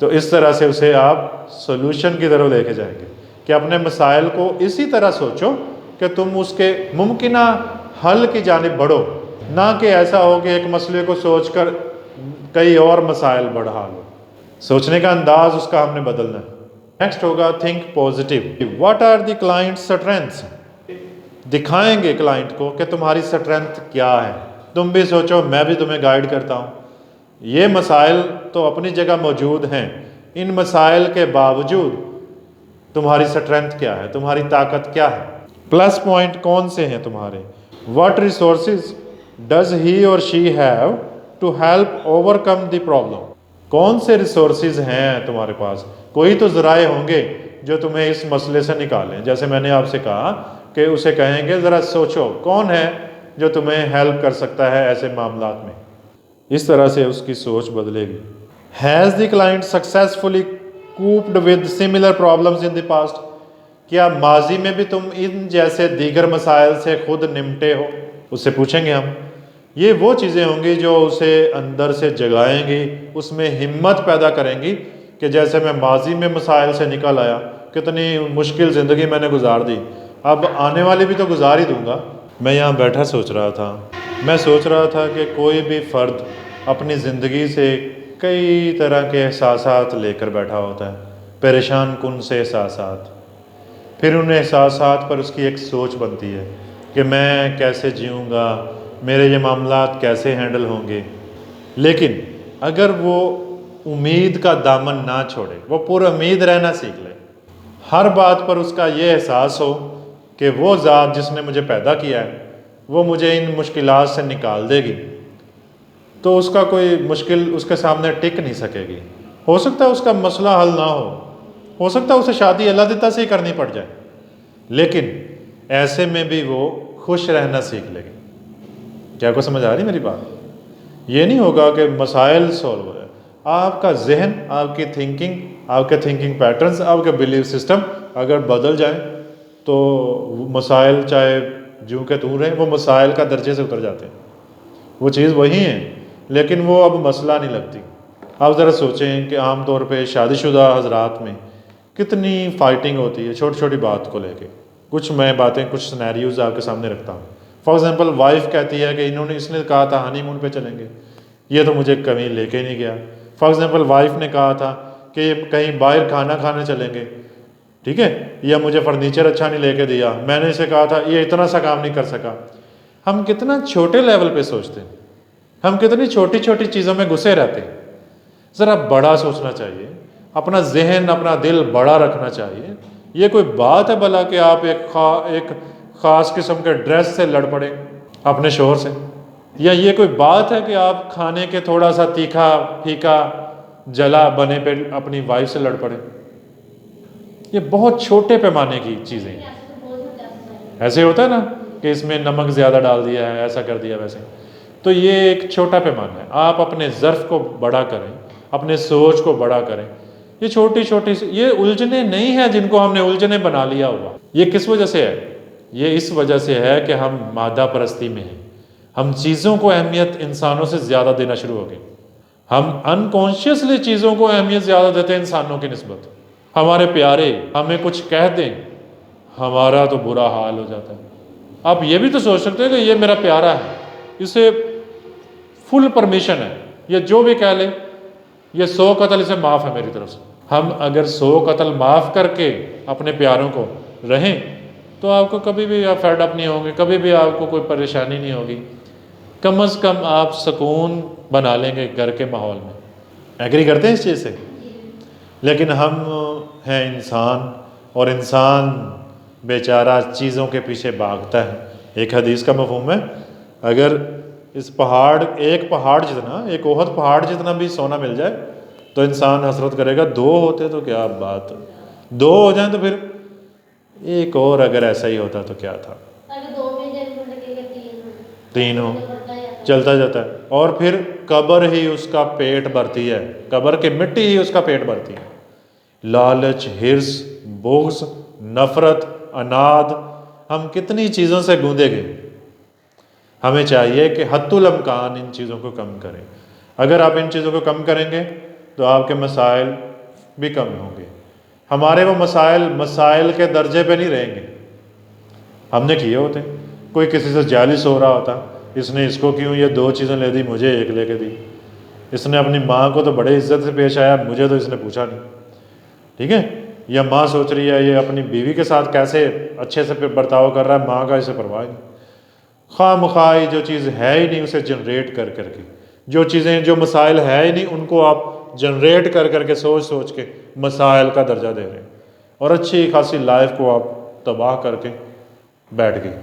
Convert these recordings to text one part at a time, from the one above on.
تو اس طرح سے اسے آپ سولوشن کی طرف لے کے جائیں گے کہ اپنے مسائل کو اسی طرح سوچو کہ تم اس کے ممکنہ حل کی جانب بڑھو، نہ کہ ایسا ہو کہ ایک مسئلے کو سوچ کر کئی اور مسائل بڑھا لو۔ سوچنے کا انداز اس کا ہم نے بدلنا ہے۔ نیکسٹ ہوگا think positive. What are the client strengths? دکھائیں گے کلائنٹ کو کہ تمہاری اسٹرینتھ کیا ہے۔ تم بھی سوچو، میں بھی تمہیں گائیڈ کرتا ہوں۔ یہ مسائل تو اپنی جگہ موجود ہیں، ان مسائل کے باوجود تمہاری اسٹرینتھ کیا ہے، تمہاری طاقت کیا ہے، پلس پوائنٹ کون سے ہیں تمہارے۔ What resources does he or she have to help overcome the problem? کون سے ریسورسز ہیں تمہارے پاس؟ کوئی تو ذرائع ہوں گے جو تمہیں اس مسئلے سے نکالیں۔ جیسے میں نے آپ سے کہا کہ اسے کہیں گے ذرا سوچو کون ہے جو تمہیں ہیلپ کر سکتا ہے ایسے معاملات میں۔ اس طرح سے اس کی سوچ بدلے گی۔ Has the client successfully coped with similar problems in the past? کیا ماضی میں بھی تم ان جیسے دیگر مسائل سے خود نمٹے ہو؟ اس سے پوچھیں گے ہم۔ یہ وہ چیزیں ہوں گی جو اسے اندر سے جگائیں گی، اس میں ہمت پیدا کریں گی کہ جیسے میں ماضی میں مسائل سے نکل آیا، کتنی مشکل زندگی میں نے گزار دی، اب آنے والی بھی تو گزار ہی دوں گا۔ میں یہاں بیٹھا سوچ رہا تھا کہ کوئی بھی فرد اپنی زندگی سے کئی طرح کے احساسات لے کر بیٹھا ہوتا ہے، پریشان کن سے احساسات۔ پھر ان احساسات پر اس کی ایک سوچ بنتی ہے کہ میں کیسے جیوں گا، میرے یہ معاملات کیسے ہینڈل ہوں گے۔ لیکن اگر وہ امید کا دامن نہ چھوڑے، وہ پر امید رہنا سیکھ لے، ہر بات پر اس کا یہ احساس ہو کہ وہ ذات جس نے مجھے پیدا کیا ہے وہ مجھے ان مشکلات سے نکال دے گی، تو اس کا کوئی مشکل اس کے سامنے ٹک نہیں سکے گی۔ ہو سکتا ہے اس کا مسئلہ حل نہ ہو سکتا ہے اسے شادی اللہ دیتا سے ہی کرنی پڑ جائے، لیکن ایسے میں بھی وہ خوش رہنا سیکھ لے گی۔ کیا کو سمجھ آ رہی میری بات؟ یہ نہیں ہوگا کہ مسائل سولو ہو جائے، آپ کا ذہن، آپ کی تھنکنگ، آپ کے تھنکنگ پیٹرنز، آپ کے بلیف سسٹم اگر بدل جائیں تو مسائل چاہے جوں کہ توں رہیں، وہ مسائل کا درجے سے اتر جاتے ہیں۔ وہ چیز وہی ہے لیکن وہ اب مسئلہ نہیں لگتی۔ آپ ذرا سوچیں کہ عام طور پہ شادی شدہ حضرات میں کتنی فائٹنگ ہوتی ہے چھوٹی چھوٹی بات کو لے کے۔ کچھ میں باتیں، کچھ سینیریوز آپ کے سامنے رکھتا ہوں۔ فار ایگزامپل وائف کہتی ہے کہ اس نے کہا تھا ہنی مون پہ چلیں گے، یہ تو مجھے کہیں لے کے نہیں گیا۔ فار ایگزامپل وائف نے کہا تھا کہ کہیں باہر کھانا کھانے چلیں گے، ٹھیک ہے، یا مجھے فرنیچر اچھا نہیں لے کے دیا، میں نے اسے کہا تھا یہ اتنا سا کام نہیں کر سکا۔ ہم کتنا چھوٹے لیول پہ سوچتے ہیں، ہم کتنی چھوٹی چھوٹی چیزوں میں گھسے رہتے ہیں۔ ذرا بڑا سوچنا چاہیے، اپنا ذہن، اپنا دل بڑا رکھنا چاہیے۔ یہ کوئی بات ہے بھلا کہ آپ ایک خاص قسم کے ڈریس سے لڑ پڑیں اپنے شوہر سے، یا یہ کوئی بات ہے کہ آپ کھانے کے تھوڑا سا تیکھا پھیکا جلا بنے پہ اپنی وائف سے لڑ پڑیں؟ یہ بہت چھوٹے پیمانے کی چیزیں ہیں۔ ایسے ہوتا ہے نا کہ اس میں نمک زیادہ ڈال دیا ہے، ایسا کر دیا ویسے، تو یہ ایک چھوٹا پیمانہ ہے۔ آپ اپنے ظرف کو بڑا کریں، اپنے سوچ کو بڑا کریں۔ یہ چھوٹی چھوٹی یہ الجھنیں نہیں ہیں جن کو ہم نے الجھنیں بنا لیا ہوا۔ یہ کس وجہ سے ہے؟ یہ اس وجہ سے ہے کہ ہم مادہ پرستی میں ہیں، ہم چیزوں کو اہمیت انسانوں سے زیادہ دینا شروع ہو گئے۔ ہم انکانشیسلی چیزوں کو اہمیت زیادہ دیتے ہیں انسانوں کی نسبت۔ ہمارے پیارے ہمیں کچھ کہہ دیں، ہمارا تو برا حال ہو جاتا ہے۔ آپ یہ بھی تو سوچ سکتے ہیں کہ یہ میرا پیارا ہے، اسے فل پرمیشن ہے، یہ جو بھی کہہ لے، یہ 100 قتل اسے معاف ہے میری طرف سے۔ ہم اگر 100 قتل معاف کر کے اپنے پیاروں کو رہیں تو آپ کو کبھی بھی آپ فیڈ اپ نہیں ہوں گے، کبھی بھی آپ کو کوئی پریشانی نہیں ہوگی، کم از کم آپ سکون بنا لیں گے گھر کے ماحول میں۔ ایگری کرتے ہیں اس چیز سے؟ لیکن ہم ہیں انسان، اور انسان بیچارہ چیزوں کے پیچھے بھاگتا ہے۔ ایک حدیث کا مفہوم ہے، اگر اس پہاڑ، ایک پہاڑ جتنا، ایک احد پہاڑ جتنا بھی سونا مل جائے تو انسان حسرت کرے گا 2 ہوتے تو کیا بات، 2 ہو جائیں تو پھر ایک اور اگر ایسا ہی ہوتا تو کیا تھا، 3 ہو، چلتا جاتا ہے۔ اور پھر قبر ہی اس کا پیٹ بھرتی ہے، قبر کی مٹی ہی اس کا پیٹ بھرتی ہے۔ لالچ، ہرس، بغض، نفرت، اناد، ہم کتنی چیزوں سے گوندے گئے۔ ہمیں چاہیے کہ حتی الامکان ان چیزوں کو کم کریں۔ اگر آپ ان چیزوں کو کم کریں گے تو آپ کے مسائل بھی کم ہوں گے. ہمارے وہ مسائل کے درجے پہ نہیں رہیں گے. ہم نے کیے ہوتے ہیں. کوئی کسی سے جالس ہو رہا ہوتا, اس نے اس کو کیوں یہ 2 چیزیں لے دی, مجھے 1 لے کے دی. اس نے اپنی ماں کو تو بڑے عزت سے پیش آیا, مجھے تو اس نے پوچھا نہیں. ٹھیک ہے. یا ماں سوچ رہی ہے یہ اپنی بیوی کے ساتھ کیسے اچھے سے برتاؤ کر رہا ہے, ماں کا اسے پرواہ نہیں. خواہ مخواہ جو چیز ہے ہی نہیں اسے جنریٹ کر کے, جو مسائل ہے ہی نہیں ان کو آپ جنریٹ کر کے سوچ کے مسائل کا درجہ دے رہے ہیں, اور اچھی خاصی لائف کو آپ تباہ کر کے بیٹھ گئے.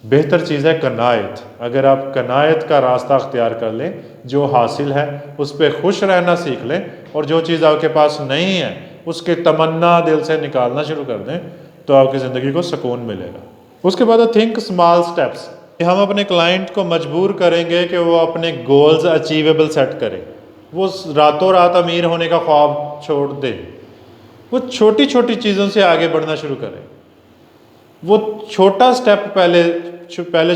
بہتر چیز ہے قناعت. اگر آپ قناعت کا راستہ اختیار کر لیں, جو حاصل ہے اس پہ خوش رہنا سیکھ لیں, اور جو چیز آپ کے پاس نہیں ہے اس کے تمنا دل سے نکالنا شروع کر دیں, تو آپ کی زندگی کو سکون ملے گا. اس کے بعد تھنک اسمال اسٹیپس. ہم اپنے کلائنٹ کو مجبور کریں گے کہ وہ اپنے گولز اچیویبل سیٹ کرے. وہ راتوں رات امیر ہونے کا خواب چھوڑ دے. وہ چھوٹی چھوٹی چیزوں سے آگے بڑھنا شروع کرے. وہ چھوٹا سٹیپ پہلے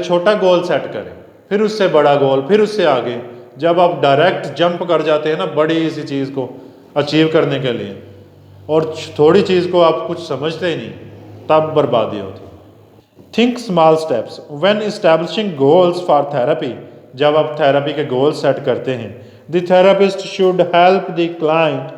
چھوٹا گول سیٹ کریں, پھر اس سے بڑا گول, پھر اس سے آگے. جب آپ ڈائریکٹ جمپ کر جاتے ہیں نا بڑی سی چیز کو اچیو کرنے کے لیے, اور تھوڑی چیز کو آپ کچھ سمجھتے ہی نہیں, تب بربادی ہوتی. Think small steps when establishing goals for therapy. جب آپ تھراپی کے گول سیٹ کرتے ہیں, the therapist should help the client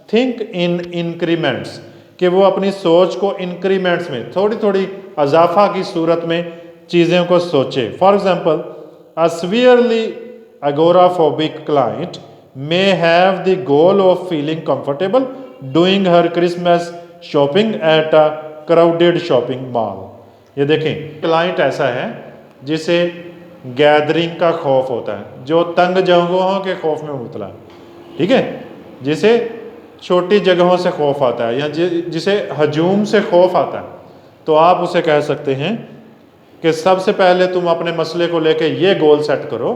think in increments, کہ وہ اپنی سوچ کو انکریمنٹس میں تھوڑی تھوڑی اضافہ کی صورت میں چیزوں کو سوچے. For example, a severely agoraphobic client may have the goal of feeling comfortable doing her Christmas shopping at a crowded shopping mall. یہ دیکھیں, کلائنٹ ایسا ہے جسے گیدرنگ کا خوف ہوتا ہے, جو تنگ جگہوں کے خوف میں مبتلا ہے. ٹھیک ہے. جسے چھوٹی جگہوں سے خوف آتا ہے, یا جسے ہجوم سے خوف آتا ہے, تو آپ اسے کہہ سکتے ہیں کہ سب سے پہلے تم اپنے مسئلے کو لے کے یہ گول سیٹ کرو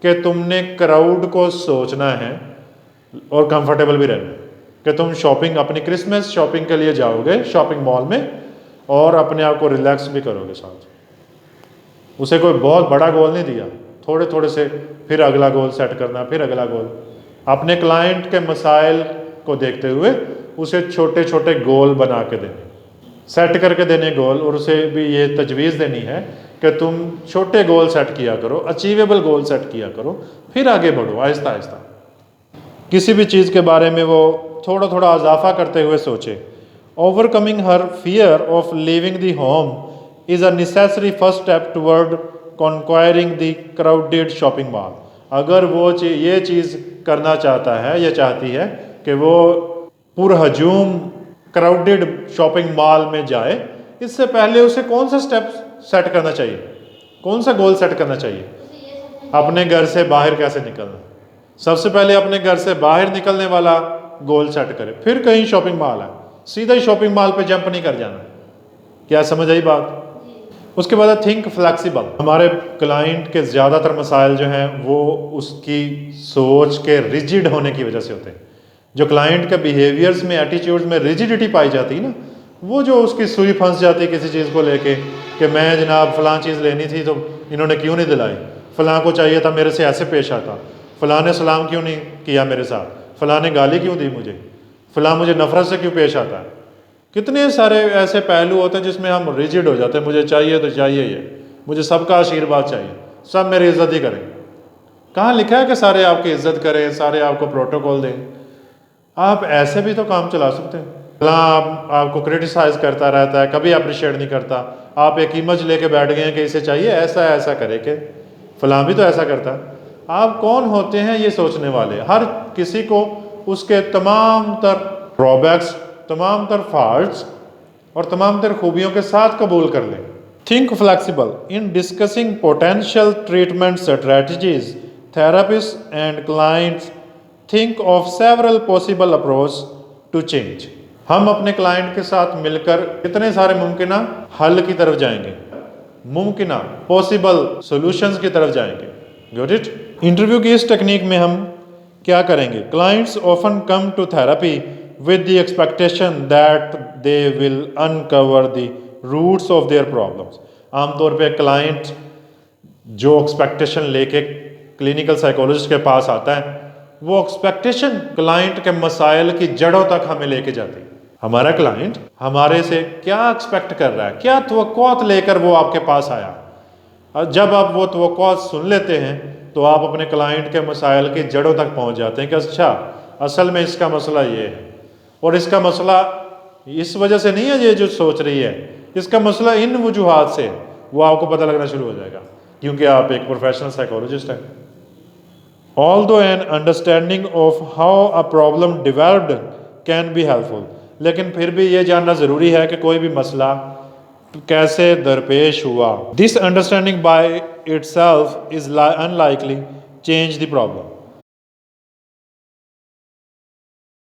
کہ تم نے کراؤڈ کو سوچنا ہے اور کمفرٹیبل بھی رہنا ہے, کہ تم شاپنگ اپنی کرسمس شاپنگ کے لیے جاؤ گے شاپنگ مال میں, اور اپنے آپ کو ریلیکس بھی کرو گے ساتھ. اسے کوئی بہت بڑا گول نہیں دیا, تھوڑے تھوڑے سے پھر اگلا گول سیٹ کرنا, پھر اگلا گول. اپنے کلائنٹ کے مسائل کو دیکھتے ہوئے اسے چھوٹے چھوٹے گول بنا کے دینے, سیٹ کر کے دینے گول, اور اسے بھی یہ تجویز دینی ہے کہ تم چھوٹے گول سیٹ کیا کرو, اچیویبل گول سیٹ کیا کرو, پھر آگے بڑھو آہستہ آہستہ. کسی بھی چیز کے بارے میں وہ تھوڑا تھوڑا اضافہ کرتے ہوئے سوچے. Overcoming her fear of leaving the home is a necessary first step toward conquering the crowded shopping mall. اگر وہ یہ چیز کرنا چاہتا ہے یا چاہتی ہے کہ وہ پرہجوم کراؤڈیڈ شاپنگ مال میں جائے, اس سے پہلے اسے کون سا سٹیپ سیٹ کرنا چاہیے, کون سا گول سیٹ کرنا چاہیے؟ اپنے گھر سے باہر کیسے نکلنا. سب سے پہلے اپنے گھر سے باہر نکلنے والا گول سیٹ کرے, پھر کہیں شاپنگ مال ہے, سیدھا ہی شاپنگ مال پہ جمپ نہیں کر جانا. کیا سمجھ آئی بات؟ اس کے بعد تھنک فلیکسیبل. ہمارے کلائنٹ کے زیادہ تر مسائل جو ہیں وہ اس کی سوچ کے ریجڈ ہونے کی وجہ سے ہوتے ہیں. جو کلائنٹ کے بیہیویئرز میں ایٹیٹیوڈز میں ریجڈیٹی پائی جاتی ہے نا, وہ جو اس کی سوئی پھنس جاتی ہے کسی چیز کو لے کے, کہ میں جناب فلاں چیز لینی تھی تو انہوں نے کیوں نہیں دلائی, فلاں کو چاہیے تھا میرے سے ایسے پیش آتا, فلاں نے سلام کیوں نہیں کیا میرے ساتھ, فلاں نے گالی کیوں دی مجھے, فلاں مجھے نفرت سے کیوں پیش آتا ہے. کتنے سارے ایسے پہلو ہوتے ہیں جس میں ہم ریجڈ ہو جاتے ہیں, مجھے چاہیے تو چاہیے یہ, مجھے سب کا آشیرواد چاہیے, سب میری عزت ہی کریں. کہاں لکھا ہے کہ سارے آپ کی عزت کریں, سارے آپ کو پروٹوکول دیں؟ آپ ایسے بھی تو کام چلا سکتے ہیں. فلاں آپ کو کرٹیسائز کرتا رہتا ہے, کبھی اپریشیٹ نہیں کرتا, آپ ایک امیج لے کے بیٹھ گئے ہیں کہ اسے چاہیے ایسا ایسا کرے, کہ فلاں بھی تو ایسا کرتا ہے. آپ کون ہوتے ہیں یہ سوچنے والے؟ ہر کسی کو اس کے تمام تر ڈرابیکس, تمام تر فالٹس اور تمام تر خوبیوں کے ساتھ قبول کر لیں. Think flexible in discussing potential treatment strategies, therapist and clients think of several possible approach to change. ہم اپنے کلائنٹ کے ساتھ مل کر کتنے سارے ممکنہ حل کی طرف جائیں گے, ممکنہ possible solutions کی طرف جائیں گے. Got it? انٹرویو کی اس ٹیکنیک میں ہم کیا کریں گے؟ Clients often come to therapy with the expectation that they will uncover the roots of their problems. عام طور پہ کلائنٹ جو ایکسپیکٹیشن لے کے کلینکل سائیکولوجسٹ کے پاس آتا ہے وہ ایکسپیکٹیشن کلائنٹ کے مسائل کی جڑوں تک ہمیں لے کے جاتی ہے. ہمارا کلائنٹ ہمارے سے کیا ایکسپیکٹ کر رہا ہے, کیا توقعات لے کر وہ آپ کے پاس آیا. جب آپ وہ توقعات سن لیتے ہیں تو آپ اپنے کلائنٹ کے مسائل کی جڑوں تک پہنچ جاتے ہیں کہ اچھا اصل میں اس کا مسئلہ یہ ہے, اور اس کا مسئلہ اس وجہ سے نہیں ہے یہ جو سوچ رہی ہے, اس کا مسئلہ ان وجوہات سے, وہ آپ کو پتہ لگنا شروع ہو جائے گا کیونکہ آپ ایک پروفیشنل سائیکولوجسٹ ہیں. Although an understanding of how a problem developed can be helpful, لیکن پھر بھی یہ جاننا ضروری ہے کہ کوئی بھی مسئلہ کیسے درپیش ہوا. This understanding by itself is unlikely change the problem.